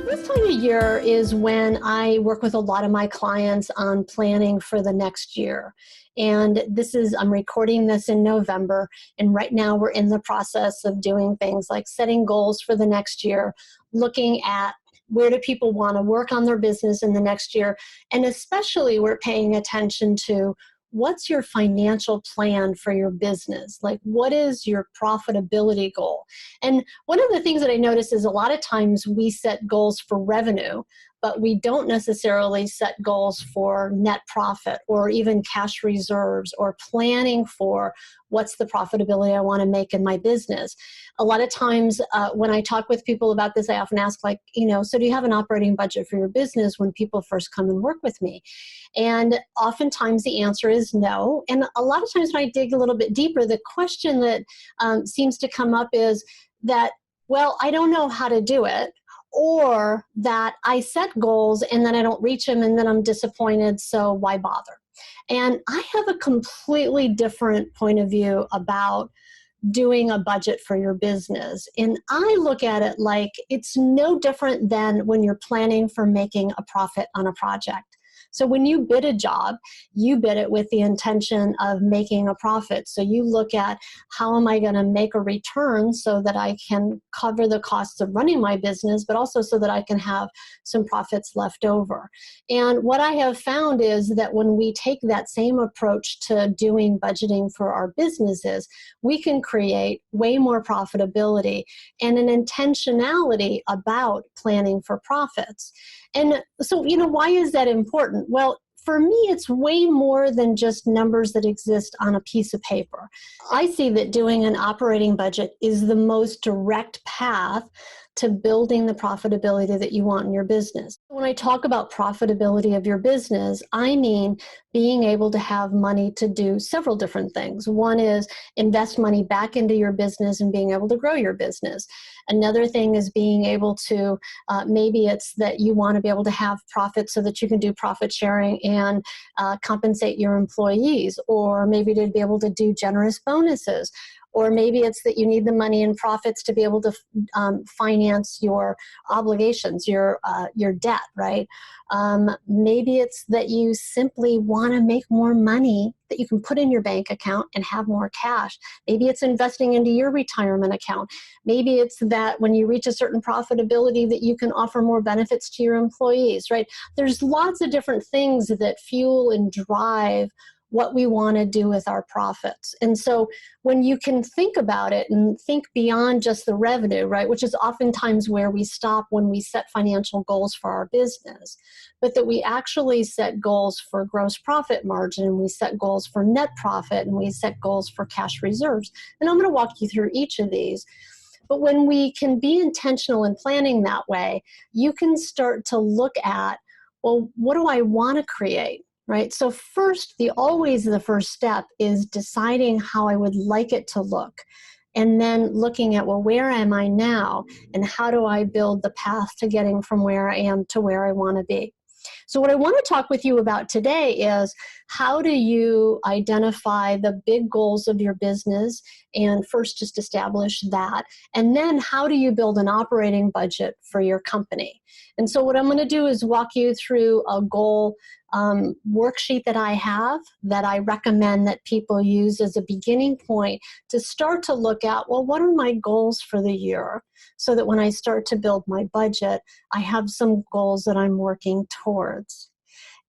This time of year is when I work with a lot of my clients on planning for the next year. And I'm recording this in November, and right now we're in the process of doing things like setting goals for the next year, looking at where do people want to work on their business in the next year, and especially we're paying attention to what's your financial plan for your business? Like, what is your profitability goal? And one of the things that I notice is a lot of times we set goals for revenue, but we don't necessarily set goals for net profit or even cash reserves or planning for what's the profitability I want to make in my business. A lot of times when I talk with people about this, I often ask, like, so do you have an operating budget for your business when people first come and work with me? And oftentimes the answer is no. And a lot of times when I dig a little bit deeper, the question that seems to come up is that, well, I don't know how to do it, or that I set goals and then I don't reach them and then I'm disappointed, so why bother? And I have a completely different point of view about doing a budget for your business. And I look at it like it's no different than when you're planning for making a profit on a project. So when you bid a job, you bid it with the intention of making a profit. So you look at, how am I going to make a return so that I can cover the costs of running my business, but also so that I can have some profits left over. And what I have found is that when we take that same approach to doing budgeting for our businesses, we can create way more profitability and an intentionality about planning for profits. And so, why is that important? Well, for me, it's way more than just numbers that exist on a piece of paper. I see that doing an operating budget is the most direct path to building the profitability that you want in your business. When I talk about profitability of your business, I mean being able to have money to do several different things. One is invest money back into your business and being able to grow your business. Another thing is being able to, maybe it's that you want to be able to have profits so that you can do profit sharing and compensate your employees, or maybe to be able to do generous bonuses. Or maybe it's that you need the money and profits to be able to finance your obligations, your debt, right? Maybe it's that you simply want to make more money that you can put in your bank account and have more cash. Maybe it's investing into your retirement account. Maybe it's that when you reach a certain profitability that you can offer more benefits to your employees, right? There's lots of different things that fuel and drive what we want to do with our profits. And so when you can think about it and think beyond just the revenue, right, which is oftentimes where we stop when we set financial goals for our business, but that we actually set goals for gross profit margin, and we set goals for net profit, and we set goals for cash reserves. And I'm going to walk you through each of these. But when we can be intentional in planning that way, you can start to look at, well, what do I want to create? Right? So always the first step is deciding how I would like it to look. And then looking at, well, where am I now? And how do I build the path to getting from where I am to where I want to be? So what I want to talk with you about today is, how do you identify the big goals of your business and first just establish that? And then how do you build an operating budget for your company? And so what I'm going to do is walk you through a goal worksheet that I have, that I recommend that people use as a beginning point to start to look at, well, what are my goals for the year? So that when I start to build my budget, I have some goals that I'm working towards.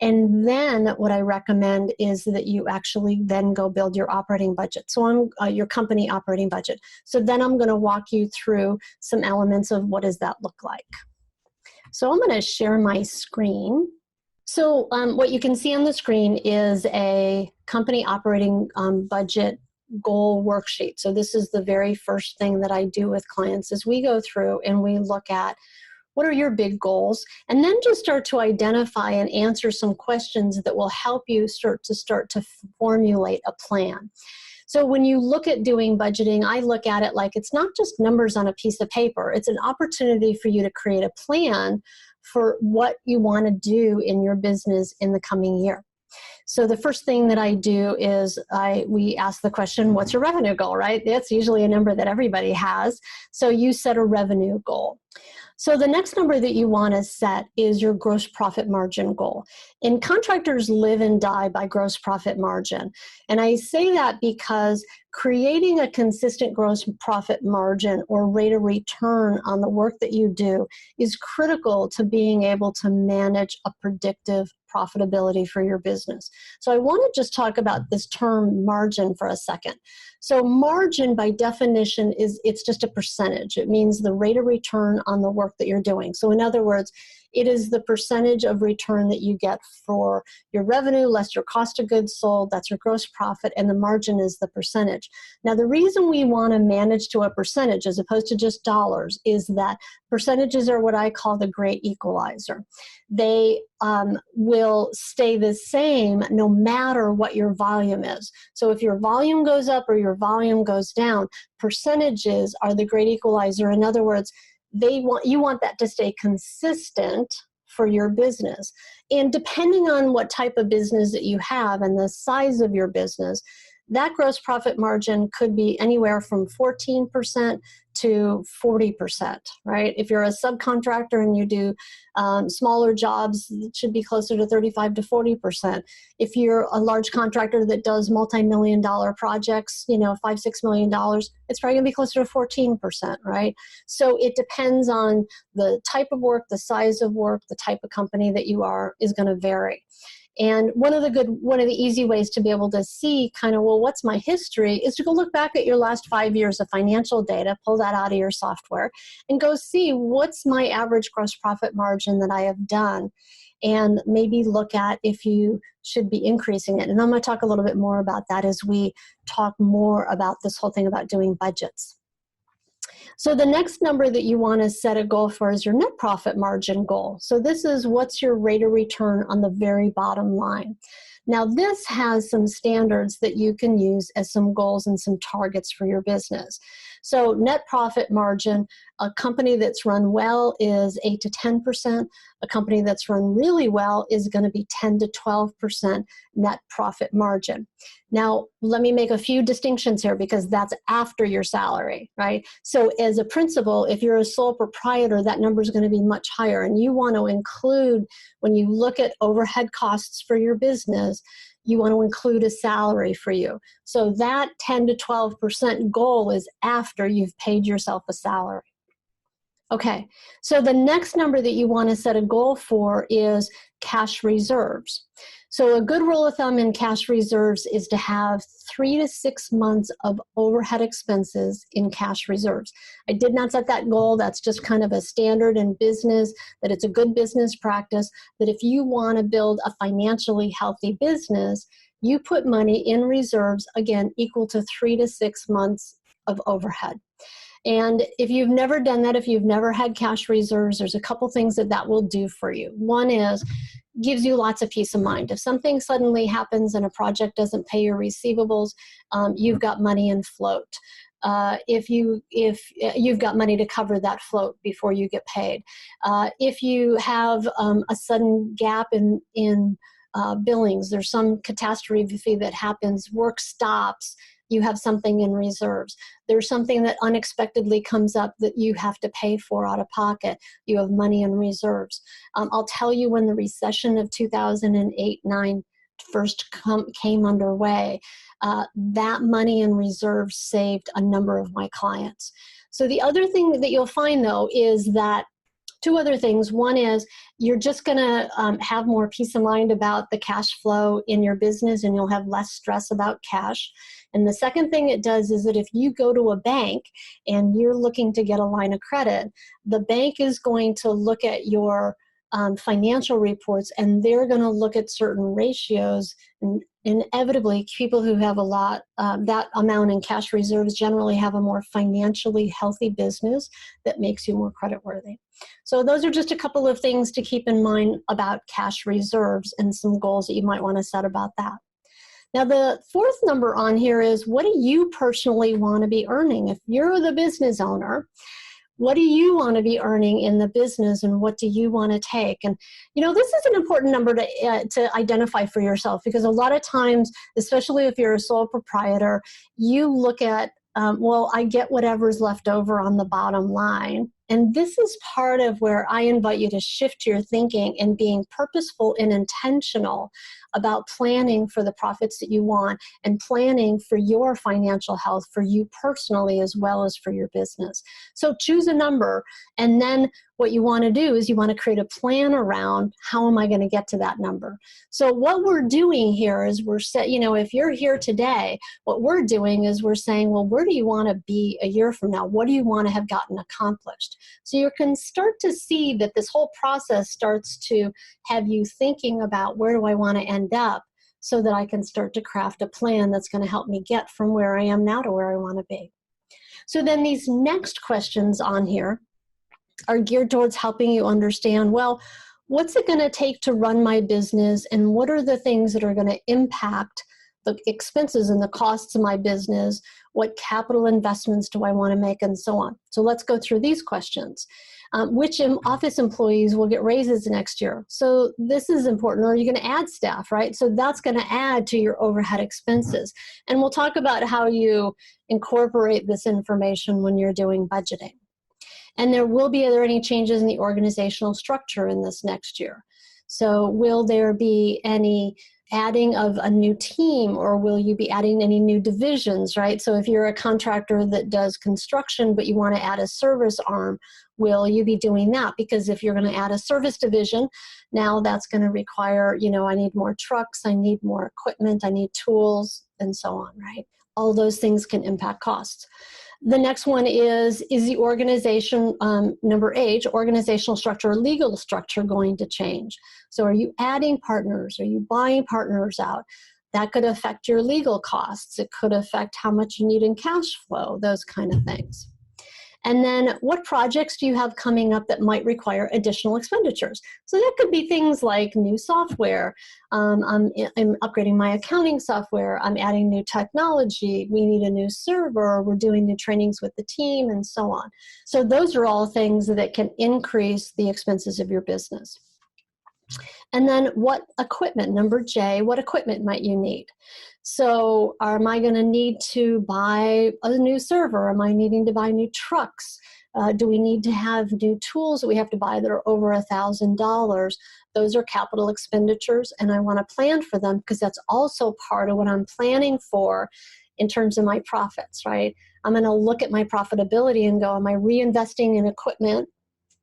And then what I recommend is that you actually then go build your operating budget. So your company operating budget. So then I'm going to walk you through some elements of what does that look like. So I'm going to share my screen. So what you can see on the screen is a company operating budget goal worksheet. So this is the very first thing that I do with clients, is we go through and we look at, what are your big goals? And then just start to identify and answer some questions that will help you start to formulate a plan. So when you look at doing budgeting, I look at it like it's not just numbers on a piece of paper. It's an opportunity for you to create a plan for what you want to do in your business in the coming year. So the first thing that I do is we ask the question, what's your revenue goal, right? That's usually a number that everybody has. So you set a revenue goal. So the next number that you want to set is your gross profit margin goal. And contractors live and die by gross profit margin. And I say that because creating a consistent gross profit margin or rate of return on the work that you do is critical to being able to manage a predictive profitability for your business. So I want to just talk about this term margin for a second. So margin by definition it's just a percentage. It means the rate of return on the work that you're doing. So in other words, it is the percentage of return that you get for your revenue less your cost of goods sold. That's your gross profit, and the margin is the percentage. Now, the reason we want to manage to a percentage as opposed to just dollars is that percentages are what I call the great equalizer. They will stay the same no matter what your volume is. So if your volume goes up or your volume goes down, percentages are the great equalizer. In other words, you want that to stay consistent for your business. And depending on what type of business that you have and the size of your business, that gross profit margin could be anywhere from 14% to 40%, right? If you're a subcontractor and you do smaller jobs, it should be closer to 35 to 40%. If you're a large contractor that does multi-million-dollar projects, $5-6 million, it's probably going to be closer to 14%, right? So it depends on the type of work, the size of work, the type of company that you are is going to vary. And one of the easy ways to be able to see what's my history is to go look back at your last 5 years of financial data, pull that out of your software, and go see what's my average gross profit margin that I have done, and maybe look at if you should be increasing it. And I'm going to talk a little bit more about that as we talk more about this whole thing about doing budgets. So the next number that you want to set a goal for is your net profit margin goal. So this is what's your rate of return on the very bottom line. Now this has some standards that you can use as some goals and some targets for your business. So net profit margin, a company that's run well is 8 to 10%. A company that's run really well is going to be 10 to 12% net profit margin. Now, let me make a few distinctions here because that's after your salary, right? So as a principal, if you're a sole proprietor, that number is going to be much higher. And you want to include, when you look at overhead costs for your business, you want to include a salary for you. So that 10 to 12% goal is after you've paid yourself a salary. Okay, so the next number that you want to set a goal for is cash reserves. So a good rule of thumb in cash reserves is to have 3 to 6 months of overhead expenses in cash reserves. I did not set that goal. That's just kind of a standard in business, that it's a good business practice, that if you want to build a financially healthy business, you put money in reserves, again, equal to 3 to 6 months of overhead. And if you've never done that, if you've never had cash reserves, there's a couple things that will do for you. One is, gives you lots of peace of mind. If something suddenly happens and a project doesn't pay your receivables, you've got money in float. If you've got money to cover that float before you get paid. If you have a sudden gap in billings, there's some catastrophe that happens, work stops, you have something in reserves. There's something that unexpectedly comes up that you have to pay for out of pocket. You have money in reserves. I'll tell you, when the recession of 2008-9 first came underway, that money in reserves saved a number of my clients. So the other thing that you'll find, though, is that two other things. One is you're just going to have more peace of mind about the cash flow in your business, and you'll have less stress about cash. And the second thing it does is that if you go to a bank and you're looking to get a line of credit, the bank is going to look at your financial reports, and they're going to look at certain ratios. And inevitably, people who have a lot, that amount in cash reserves generally have a more financially healthy business that makes you more creditworthy. So those are just a couple of things to keep in mind about cash reserves and some goals that you might want to set about that. Now, the fourth number on here is, what do you personally want to be earning? If you're the business owner, What do you want to be earning in the business, and what do you want to take? And, this is an important number to identify for yourself, because a lot of times, especially if you're a sole proprietor, you look at, well, I get whatever's left over on the bottom line. And this is part of where I invite you to shift your thinking and being purposeful and intentional about planning for the profits that you want and planning for your financial health, for you personally as well as for your business. So choose a number, and then what you want to do is you want to create a plan around, how am I going to get to that number? So what we're doing here is if you're here today, what we're doing is we're saying, well, where do you want to be a year from now? What do you want to have gotten accomplished? So you can start to see that this whole process starts to have you thinking about, where do I want to end up, so that I can start to craft a plan that's going to help me get from where I am now to where I want to be. So then these next questions on here are geared towards helping you understand, well, what's it going to take to run my business, and what are the things that are going to impact the expenses and the costs of my business? What capital investments do I want to make, and so on. So let's go through these questions. Which office employees will get raises next year? So this is important. Or are you going to add staff, right? So that's going to add to your overhead expenses. And we'll talk about how you incorporate this information when you're doing budgeting. And are there any changes in the organizational structure in this next year? So will there be any adding of a new team, or will you be adding any new divisions, right? So if you're a contractor that does construction, but you want to add a service arm, will you be doing that? Because if you're going to add a service division, now that's going to require, I need more trucks, I need more equipment, I need tools, and so on, right? All those things can impact costs. The next one is the organization, number H, organizational structure or legal structure, going to change? So are you adding partners? Are you buying partners out? That could affect your legal costs. It could affect how much you need in cash flow, those kind of things. And then what projects do you have coming up that might require additional expenditures? So that could be things like new software. I'm upgrading my accounting software. I'm adding new technology. We need a new server. We're doing new trainings with the team, and so on. So those are all things that can increase the expenses of your business. And then what equipment, number J, what equipment might you need? So am I going to need to buy a new server? Am I needing to buy new trucks? Do we need to have new tools that we have to buy that are over $1,000? Those are capital expenditures, and I want to plan for them, because that's also part of what I'm planning for in terms of my profits, right? I'm going to look at my profitability and go, am I reinvesting in equipment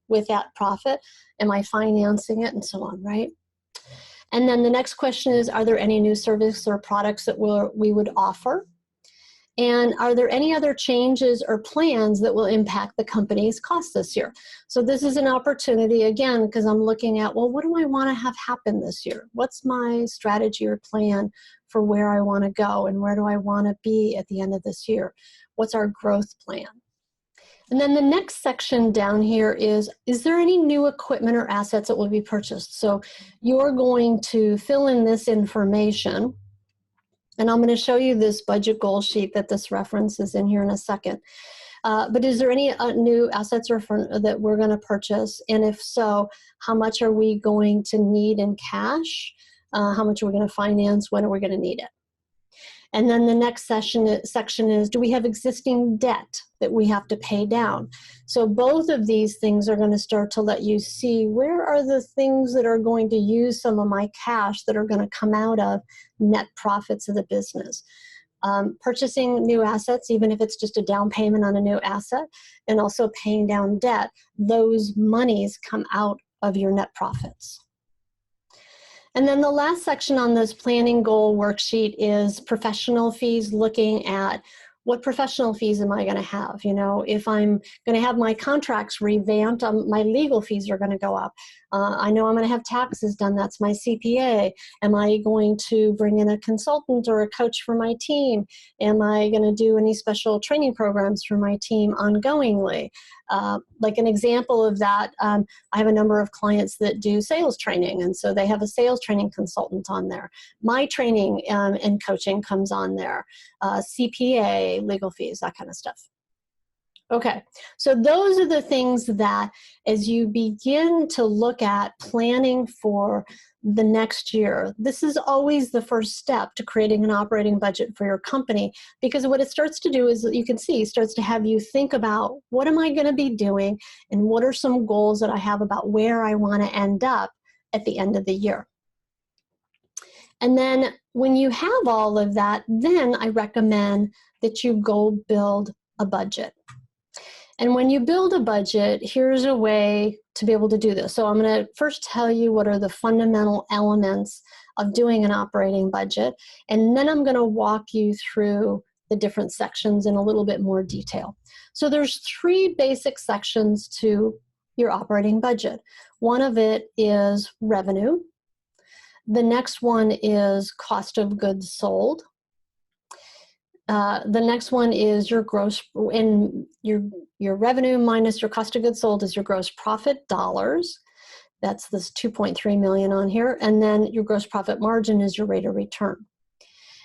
with that profit? Am I financing it, and so on, right? And then the next question is, are there any new services or products that we would offer? And are there any other changes or plans that will impact the company's costs this year? So this is an opportunity, again, because I'm looking at, well, what do I want to have happen this year? What's my strategy or plan for where I want to go, and where do I want to be at the end of this year? What's our growth plan? And then the next section down here is there any new equipment or assets that will be purchased? So you're going to fill in this information, and I'm going to show you this budget goal sheet that this references in here in a second. But is there any new assets that we're going to purchase? And if so, how much are we going to need in cash? How much are we going to finance? When are we going to need it? And then the next section is, do we have existing debt that we have to pay down? So both of these things are going to start to let you see, where are the things that are going to use some of my cash that are going to come out of net profits of the business. Purchasing new assets, even if it's just a down payment on a new asset, and also paying down debt, those monies come out of your net profits. And then the last section on this planning goal worksheet is professional fees, looking at what professional fees am I going to have? If I'm going to have my contracts revamped, my legal fees are going to go up. I know I'm going to have taxes done. That's my CPA. Am I going to bring in a consultant or a coach for my team? Am I going to do any special training programs for my team ongoingly? Like an example of that, I have a number of clients that do sales training, and so they have a sales training consultant on there. My training and coaching comes on there. CPA, legal fees, that kind of stuff. Okay, so those are the things that as you begin to look at planning for the next year, this is always the first step to creating an operating budget for your company, because what it starts to do is, you can see, starts to have you think about, what am I going to be doing and what are some goals that I have about where I want to end up at the end of the year. And then when you have all of that, then I recommend that you go build a budget. And when you build a budget, here's a way to be able to do this. So I'm going to first tell you what are the fundamental elements of doing an operating budget, and then I'm going to walk you through the different sections in a little bit more detail. So there's 3 basic sections to your operating budget. One of it is revenue. The next one is cost of goods sold. The next one is your gross, and your revenue minus your cost of goods sold is your gross profit dollars. That's this 2.3 million on here. And then your gross profit margin is your rate of return.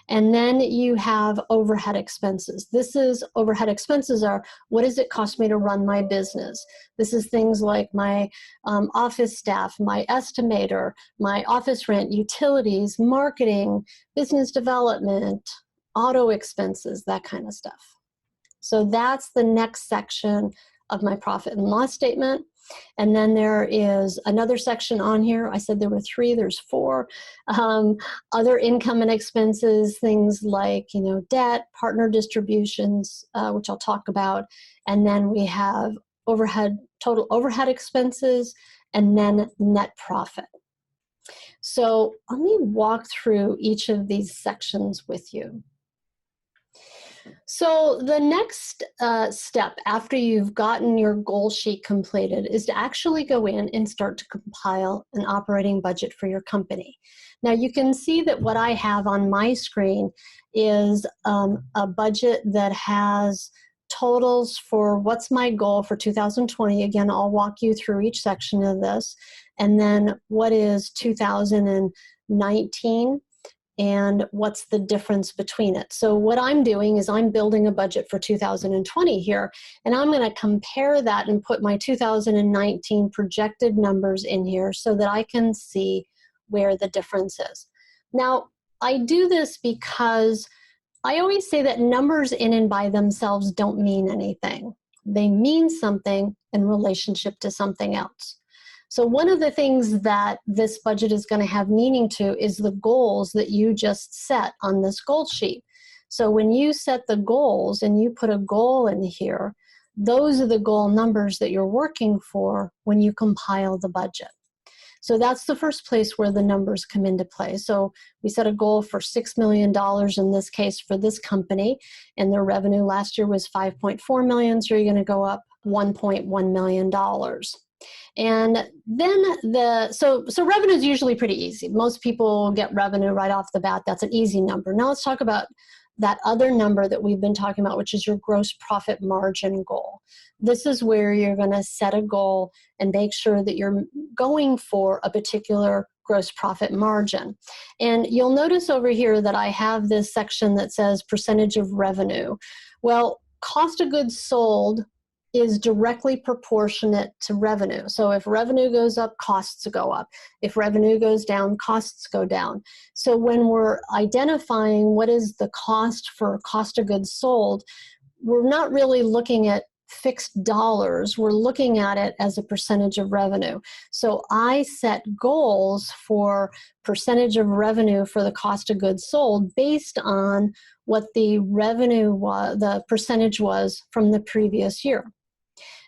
And then you have overhead expenses. This is, overhead expenses are, what does it cost me to run my business? This is things like my office staff, my estimator, my office rent, utilities, marketing, business development, auto expenses, that kind of stuff. So that's the next section of my profit and loss statement. And then there is another section on here. I said there were 3, there's 4. Other income and expenses, things like, debt, partner distributions, which I'll talk about. And then we have overhead, total overhead expenses, and then net profit. So let me walk through each of these sections with you. So the next step after you've gotten your goal sheet completed is to actually go in and start to compile an operating budget for your company. Now you can see that what I have on my screen is a budget that has totals for what's my goal for 2020. Again, I'll walk you through each section of this. And then what is 2019? And what's the difference between it. So what I'm doing is I'm building a budget for 2020 here, and I'm going to compare that and put my 2019 projected numbers in here so that I can see where the difference is. Now, I do this because I always say that numbers in and by themselves don't mean anything. They mean something in relationship to something else. So one of the things that this budget is going to have meaning to is the goals that you just set on this goal sheet. So when you set the goals and you put a goal in here, those are the goal numbers that you're working for when you compile the budget. So that's the first place where the numbers come into play. So we set a goal for $6 million in this case for this company, and their revenue last year was $5.4 million, so you're going to go up $1.1 million. And then so revenue is usually pretty easy. Most people get revenue right off the bat. That's an easy number. Now let's talk about that other number that we've been talking about, which is your gross profit margin goal. This is where you're going to set a goal and make sure that you're going for a particular gross profit margin. And you'll notice over here that I have this section that says percentage of revenue. Well, cost of goods sold is directly proportionate to revenue. So if revenue goes up, costs go up. If revenue goes down, costs go down. So when we're identifying what is the cost for cost of goods sold, we're not really looking at fixed dollars. We're looking at it as a percentage of revenue. So I set goals for percentage of revenue for the cost of goods sold based on what the revenue was, the percentage was from the previous year.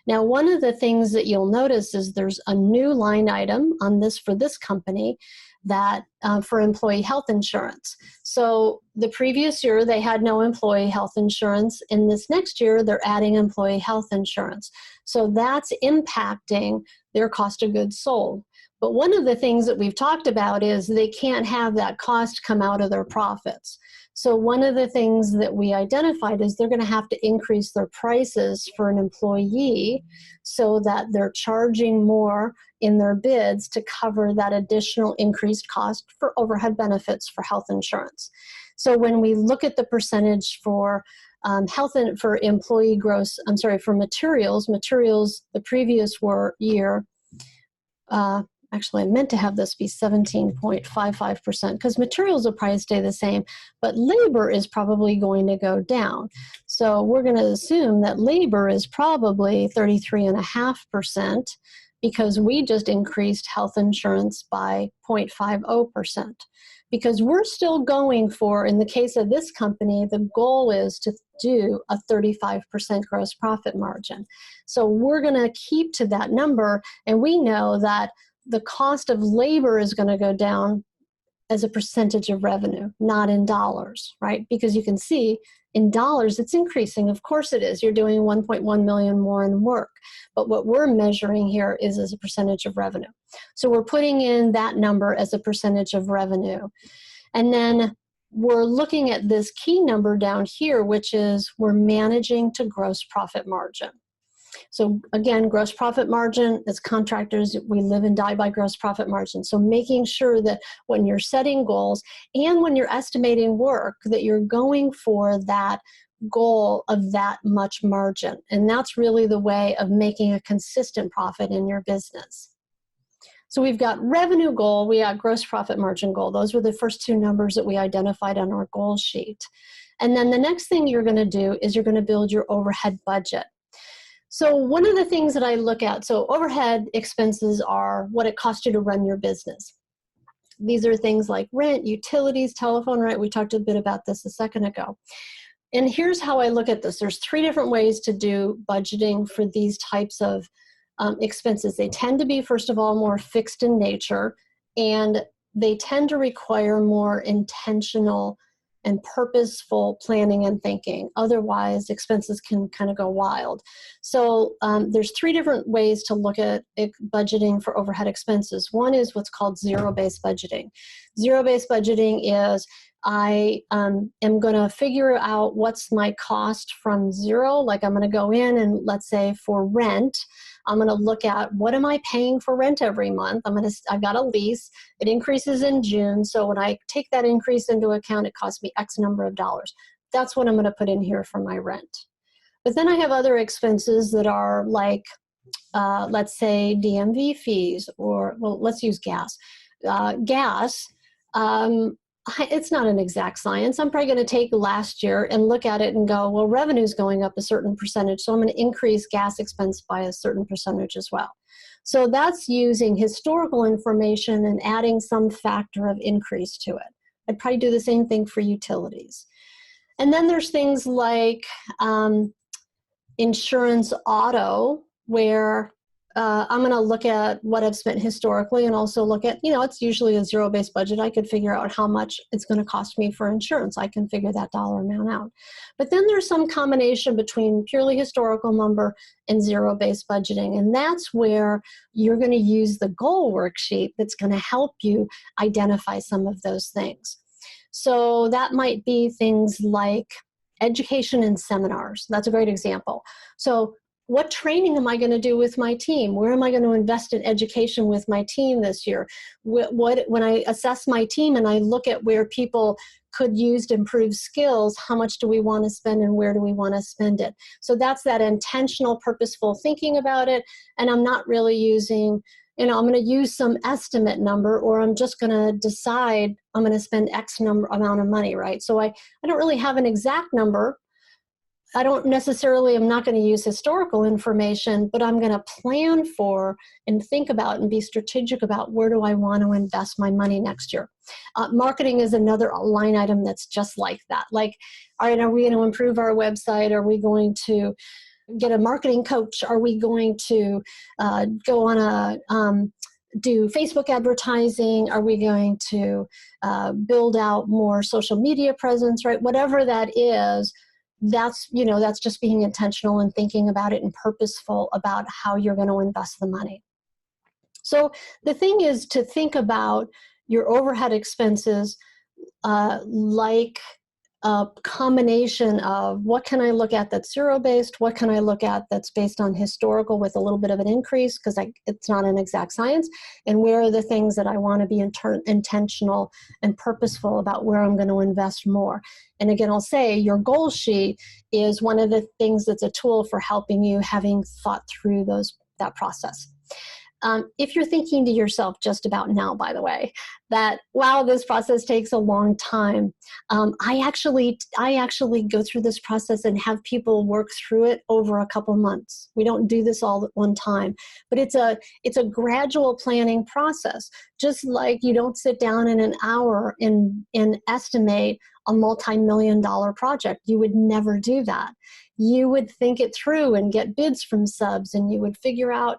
Now, one of the things that you'll notice is there's a new line item on this for this company that for employee health insurance. So the previous year they had no employee health insurance. In this next year, they're adding employee health insurance. So that's impacting their cost of goods sold. But one of the things that we've talked about is they can't have that cost come out of their profits. So one of the things that we identified is they're going to have to increase their prices for an employee so that they're charging more in their bids to cover that additional increased cost for overhead benefits for health insurance. So when we look at the percentage for health and for employee gross, for materials the previous year, actually I meant to have this be 17.55% because materials will probably stay the same, but labor is probably going to go down. So we're going to assume that labor is probably 33.5% because we just increased health insurance by 0.50%. Because we're still going for, in the case of this company, the goal is to do a 35% gross profit margin. So we're going to keep to that number, and we know that the cost of labor is going to go down as a percentage of revenue, not in dollars, right? Because you can see in dollars it's increasing. Of course it is. You're doing 1.1 million more in work. But what we're measuring here is as a percentage of revenue. So we're putting in that number as a percentage of revenue. And then we're looking at this key number down here, which is we're managing to gross profit margin. So again, gross profit margin, as contractors, we live and die by gross profit margin. So making sure that when you're setting goals and when you're estimating work, that you're going for that goal of that much margin. And that's really the way of making a consistent profit in your business. So we've got revenue goal, we got gross profit margin goal. Those were the first two numbers that we identified on our goal sheet. And then the next thing you're going to do is you're going to build your overhead budget. So one of the things that I look at, so overhead expenses are what it costs you to run your business. These are things like rent, utilities, telephone, right? We talked a bit about this a second ago. And here's how I look at this. There's three different ways to do budgeting for these types of expenses. They tend to be, first of all, more fixed in nature, and they tend to require more intentional and purposeful planning and thinking. Otherwise, expenses can kind of go wild. So there's three different ways to look at budgeting for overhead expenses. One is what's called zero-based budgeting. Zero-based budgeting is I am going to figure out what's my cost from zero. Like I'm going to go in and let's say for rent, I'm going to look at what am I paying for rent every month. I've got a lease. It increases in June. So when I take that increase into account, it costs me X number of dollars. That's what I'm going to put in here for my rent. But then I have other expenses that are like, let's say DMV fees, or well, let's use gas. It's not an exact science. I'm probably going to take last year and look at it and go, well, revenue's going up a certain percentage, so I'm going to increase gas expense by a certain percentage as well. So that's using historical information and adding some factor of increase to it. I'd probably do the same thing for utilities. And then there's things like insurance auto, where I'm going to look at what I've spent historically and also look at, it's usually a zero-based budget. I could figure out how much it's going to cost me for insurance. I can figure that dollar amount out. But then there's some combination between purely historical number and zero-based budgeting. And that's where you're going to use the goal worksheet that's going to help you identify some of those things. So that might be things like education and seminars. That's a great example. So what training am I going to do with my team? Where am I going to invest in education with my team this year? When I assess my team and I look at where people could use to improve skills, how much do we want to spend and where do we want to spend it? So that's that intentional, purposeful thinking about it. And I'm not really using, I'm going to use some estimate number, or I'm just going to decide I'm going to spend X amount of money, right? So I don't really have an exact number. I'm not going to use historical information, but I'm going to plan for and think about and be strategic about where do I want to invest my money next year. Marketing is another line item that's just like that. Like, all right, are we going to improve our website? Are we going to get a marketing coach? Are we going to go on do Facebook advertising? Are we going to build out more social media presence, right? Whatever that is, that's just being intentional and thinking about it and purposeful about how you're going to invest the money. So the thing is to think about your overhead expenses like a combination of what can I look at that's zero-based, what can I look at that's based on historical with a little bit of an increase because it's not an exact science, and where are the things that I want to be intentional and purposeful about where I'm going to invest more. And again, I'll say your goal sheet is one of the things that's a tool for helping you having thought through that process. If you're thinking to yourself just about now, by the way, that, wow, this process takes a long time, I actually go through this process and have people work through it over a couple months. We don't do this all at one time, but it's a gradual planning process. Just like you don't sit down in an hour and estimate a multi-million-dollar project. You would never do that. You would think it through and get bids from subs, and you would figure out,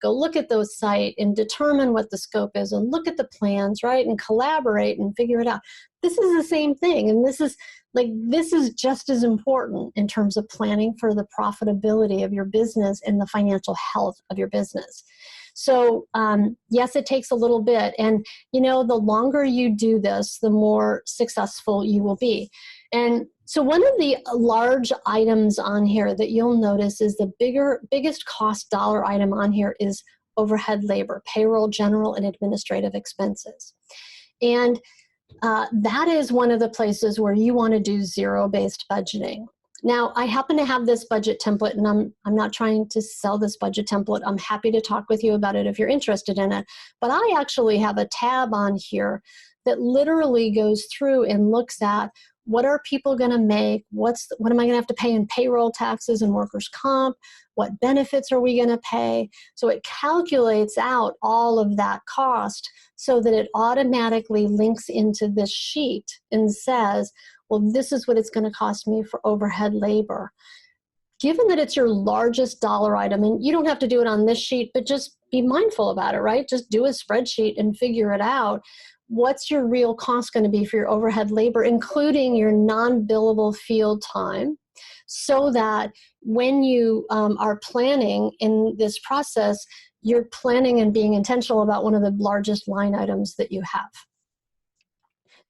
go look at those sites and determine what the scope is and look at the plans, right? And collaborate and figure it out. This is the same thing. And this is just as important in terms of planning for the profitability of your business and the financial health of your business. So yes, it takes a little bit. And, the longer you do this, the more successful you will be. And so one of the large items on here that you'll notice is the biggest cost dollar item on here is overhead labor, payroll, general, and administrative expenses. And that is one of the places where you want to do zero-based budgeting. Now, I happen to have this budget template, and I'm not trying to sell this budget template. I'm happy to talk with you about it if you're interested in it. But I actually have a tab on here that literally goes through and looks at what are people going to make, what am I going to have to pay in payroll taxes and workers' comp, what benefits are we going to pay? So it calculates out all of that cost so that it automatically links into this sheet and says, well, this is what it's going to cost me for overhead labor. Given that it's your largest dollar item, and you don't have to do it on this sheet, but just be mindful about it, right? Just do a spreadsheet and figure it out. What's your real cost going to be for your overhead labor, including your non-billable field time, so that when you are planning in this process, you're planning and being intentional about one of the largest line items that you have.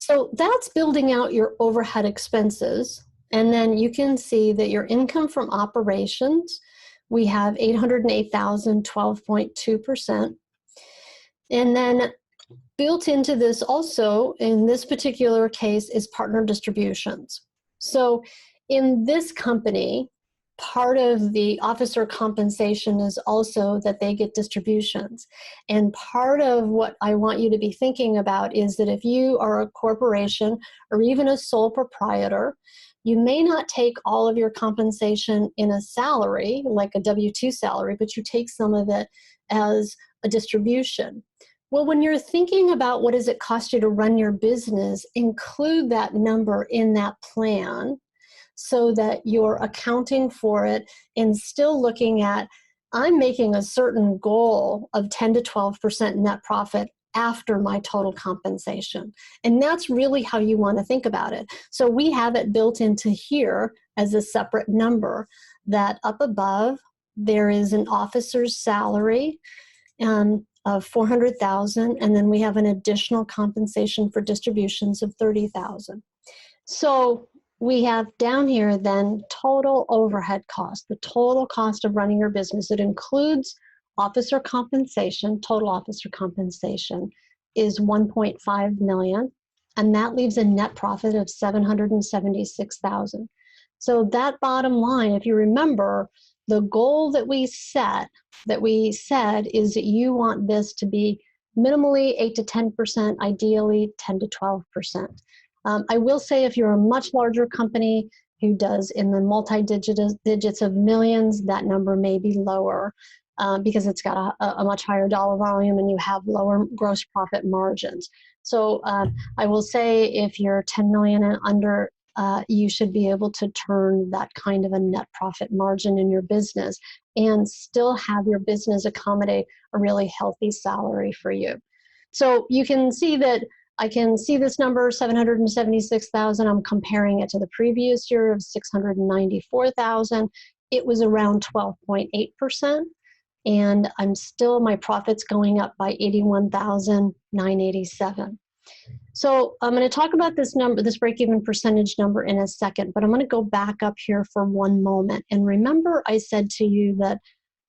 So that's building out your overhead expenses. And then you can see that your income from operations, we have $808,000, 12.2%. And then built into this also, in this particular case, is partner distributions. So in this company, part of the officer compensation is also that they get distributions. And part of what I want you to be thinking about is that if you are a corporation or even a sole proprietor, you may not take all of your compensation in a salary, like a W-2 salary, but you take some of it as a distribution. Well, when you're thinking about what does it cost you to run your business, include that number in that plan so that you're accounting for it and still looking at, I'm making a certain goal of 10 to 12% net profit after my total compensation. And that's really how you want to think about it. So we have it built into here as a separate number that up above, there is an officer's salary of $400,000, and then we have an additional compensation for distributions of $30,000. So we have down here then total overhead cost, the total cost of running your business. It includes officer compensation. Total officer compensation is $1.5 million, and that leaves a net profit of $776,000. So that bottom line, if you remember, the goal that we said is that you want this to be minimally 8 to 10%, ideally 10 to 12%. I will say if you're a much larger company who does in the multi-digits of millions, that number may be lower because it's got a much higher dollar volume and you have lower gross profit margins. So I will say if you're 10 million and under, you should be able to turn that kind of a net profit margin in your business and still have your business accommodate a really healthy salary for you. So you can see that I can see this number, 776,000. I'm comparing it to the previous year of 694,000. It was around 12.8%. And my profit's going up by 81,987. So I'm going to talk about this number, this break-even percentage number in a second, but I'm going to go back up here for one moment. And remember, I said to you that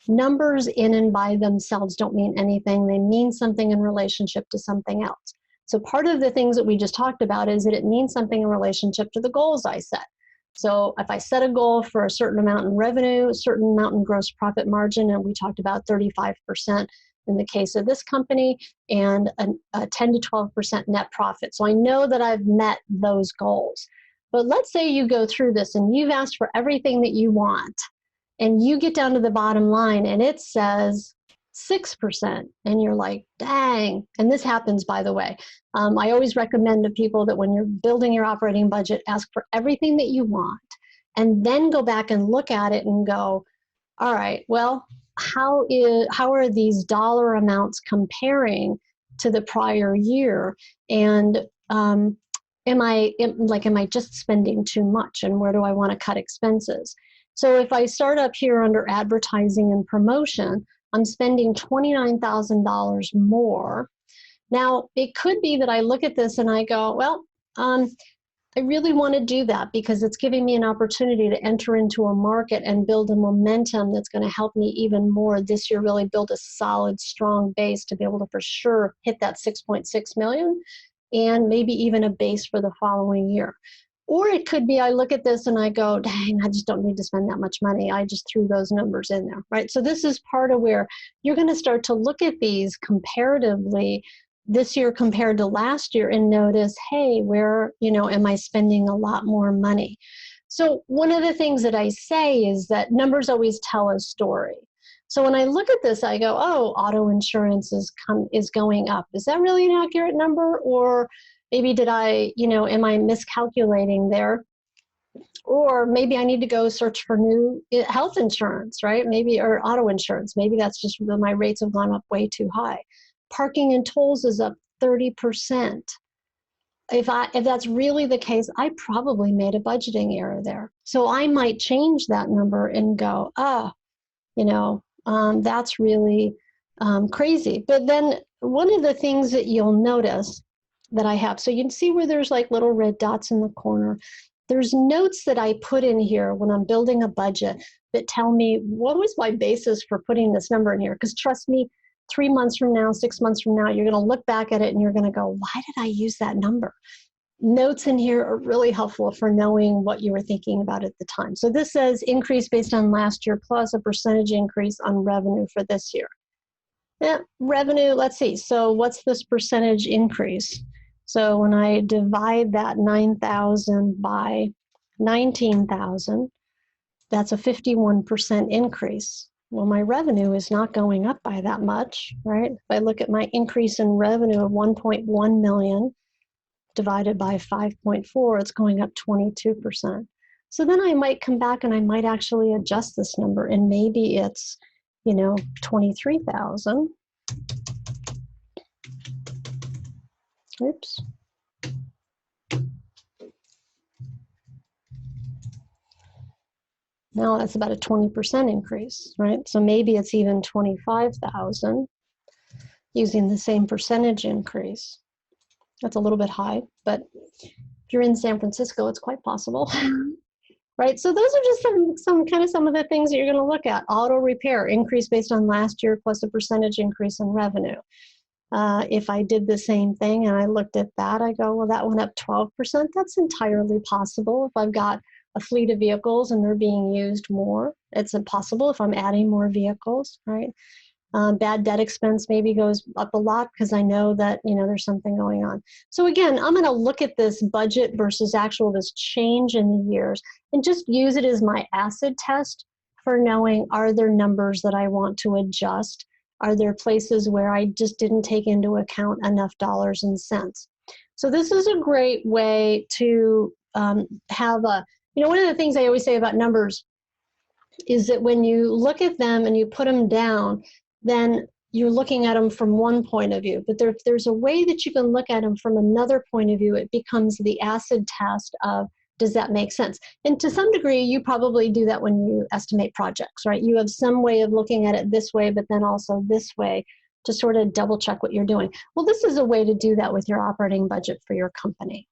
numbers in and by themselves don't mean anything. They mean something in relationship to something else. So part of the things that we just talked about is that it means something in relationship to the goals I set. So if I set a goal for a certain amount in revenue, a certain amount in gross profit margin, and we talked about 35% in the case of this company, and a 10 to 12% net profit. So I know that I've met those goals. But let's say you go through this and you've asked for everything that you want, and you get down to the bottom line and it says 6%, and you're like, dang. And this happens, by the way. I always recommend to people that when you're building your operating budget, ask for everything that you want, and then go back and look at it and go, all right, well, how are these dollar amounts comparing to the prior year? And am I just spending too much? And where do I want to cut expenses? So if I start up here under advertising and promotion, I'm spending $29,000 more. Now, it could be that I look at this and I go, well, I really want to do that because it's giving me an opportunity to enter into a market and build a momentum that's going to help me even more this year, really build a solid, strong base to be able to for sure hit that 6.6 million and maybe even a base for the following year. Or it could be I look at this and I go, dang, I just don't need to spend that much money. I just threw those numbers in there, right? So this is part of where you're going to start to look at these comparatively this year compared to last year and notice, hey, where, am I spending a lot more money? So one of the things that I say is that numbers always tell a story. So when I look at this, I go, oh, auto insurance is going up. Is that really an accurate number? Or maybe am I miscalculating there? Or maybe I need to go search for new health insurance, right? Maybe, or auto insurance. Maybe that's just my rates have gone up way too high. Parking and tolls is up 30%. If that's really the case, I probably made a budgeting error there. So I might change that number and go, that's really crazy. But then one of the things that you'll notice that I have, so you can see where there's like little red dots in the corner. There's notes that I put in here when I'm building a budget that tell me what was my basis for putting this number in here. Because trust me, 3 months from now, 6 months from now, you're going to look back at it and you're going to go, why did I use that number? Notes in here are really helpful for knowing what you were thinking about at the time. So this says increase based on last year plus a percentage increase on revenue for this year. Revenue, let's see. So what's this percentage increase? So when I divide that 9,000 by 19,000, that's a 51% increase. Well, my revenue is not going up by that much, right? If I look at my increase in revenue of 1.1 million divided by 5.4, it's going up 22%. So then I might come back and I might actually adjust this number, and maybe it's, 23,000. Oops. Now that's about a 20% increase, right? So maybe it's even 25,000 using the same percentage increase. That's a little bit high, but if you're in San Francisco, it's quite possible, right? So those are just some of the things that you're going to look at. Auto repair, increase based on last year plus a percentage increase in revenue. If I did the same thing and I looked at that, I go, well, that went up 12%. That's entirely possible. If I've got a fleet of vehicles and they're being used more, it's impossible if I'm adding more vehicles, right? Bad debt expense maybe goes up a lot because I know that, there's something going on. So again, I'm going to look at this budget versus actual, this change in the years, and just use it as my acid test for knowing, are there numbers that I want to adjust? Are there places where I just didn't take into account enough dollars and cents? So this is a great way to have one of the things I always say about numbers is that when you look at them and you put them down, then you're looking at them from one point of view. But if there's a way that you can look at them from another point of view, it becomes the acid test of, does that make sense? And to some degree, you probably do that when you estimate projects, right? You have some way of looking at it this way, but then also this way. to sort of double check what you're doing. Well, this is a way to do that with your operating budget for your company.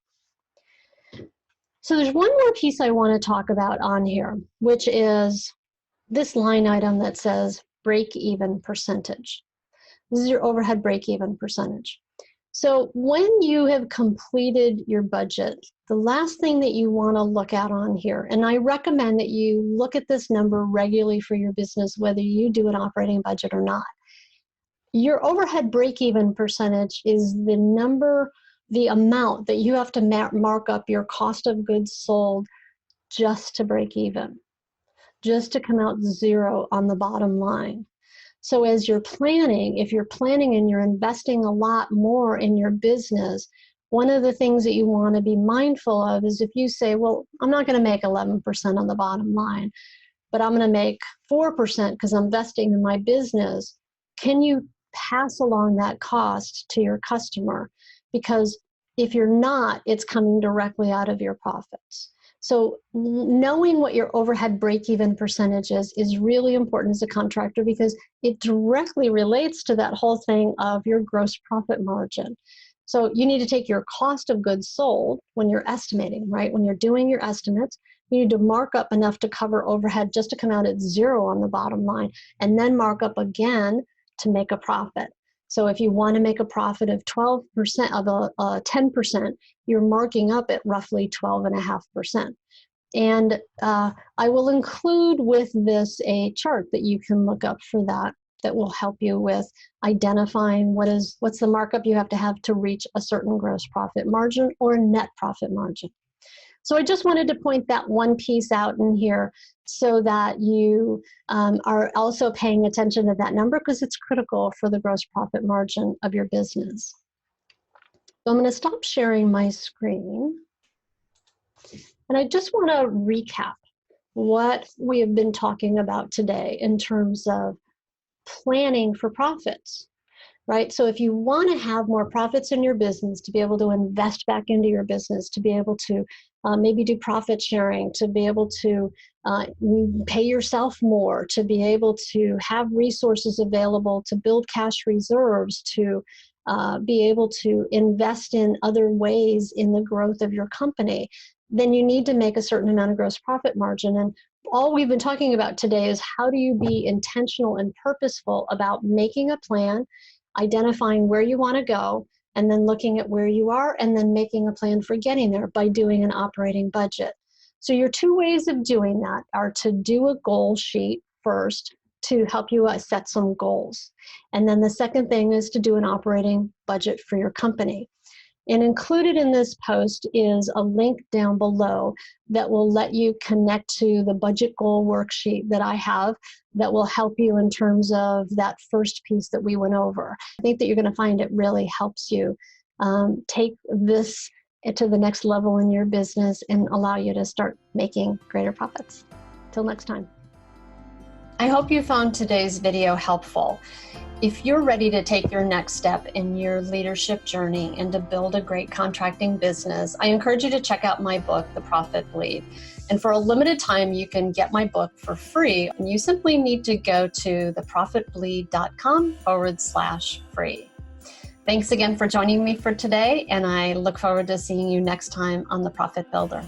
So there's one more piece I want to talk about on here, which is this line item that says break-even percentage. This is your overhead break-even percentage. So when you have completed your budget, the last thing that you want to look at on here, and I recommend that you look at this number regularly for your business, whether you do an operating budget or not. Your overhead break-even percentage is the number, the amount that you have to mark up your cost of goods sold just to break even, just to come out zero on the bottom line. So as you're planning, if you're planning and you're investing a lot more in your business, one of the things that you want to be mindful of is if you say, well, I'm not going to make 11% on the bottom line, but I'm going to make 4% because I'm investing in my business, can you pass along that cost to your customer? Because if you're not, it's coming directly out of your profits. So knowing what your overhead break-even percentage is really important as a contractor because it directly relates to that whole thing of your gross profit margin. So you need to take your cost of goods sold when you're estimating, right? When you're doing your estimates, you need to mark up enough to cover overhead just to come out at zero on the bottom line, and then mark up again to make a profit. So if you want to make a profit of 12% of 10%, you're marking up at roughly 12.5%. And I will include with this a chart that you can look up for that will help you with identifying what's the markup you have to reach a certain gross profit margin or net profit margin. So I just wanted to point that one piece out in here so that you are also paying attention to that number because it's critical for the gross profit margin of your business. So I'm going to stop sharing my screen. And I just want to recap what we have been talking about today in terms of planning for profits. Right? So if you want to have more profits in your business, to be able to invest back into your business, to be able to maybe do profit sharing, to be able to pay yourself more, to be able to have resources available to build cash reserves, to be able to invest in other ways in the growth of your company, then you need to make a certain amount of gross profit margin. And all we've been talking about today is how do you be intentional and purposeful about making a plan, identifying where you want to go, and then looking at where you are, and then making a plan for getting there by doing an operating budget. So your two ways of doing that are to do a goal sheet first to help you set some goals. And then the second thing is to do an operating budget for your company. And included in this post is a link down below that will let you connect to the budget goal worksheet that I have that will help you in terms of that first piece that we went over. I think that you're going to find it really helps you take this to the next level in your business and allow you to start making greater profits. Till next time. I hope you found today's video helpful. If you're ready to take your next step in your leadership journey and to build a great contracting business, I encourage you to check out my book, The Profit Bleed. And for a limited time, you can get my book for free. And you simply need to go to theprofitbleed.com/free. Thanks again for joining me for today, and I look forward to seeing you next time on The Profit Builder.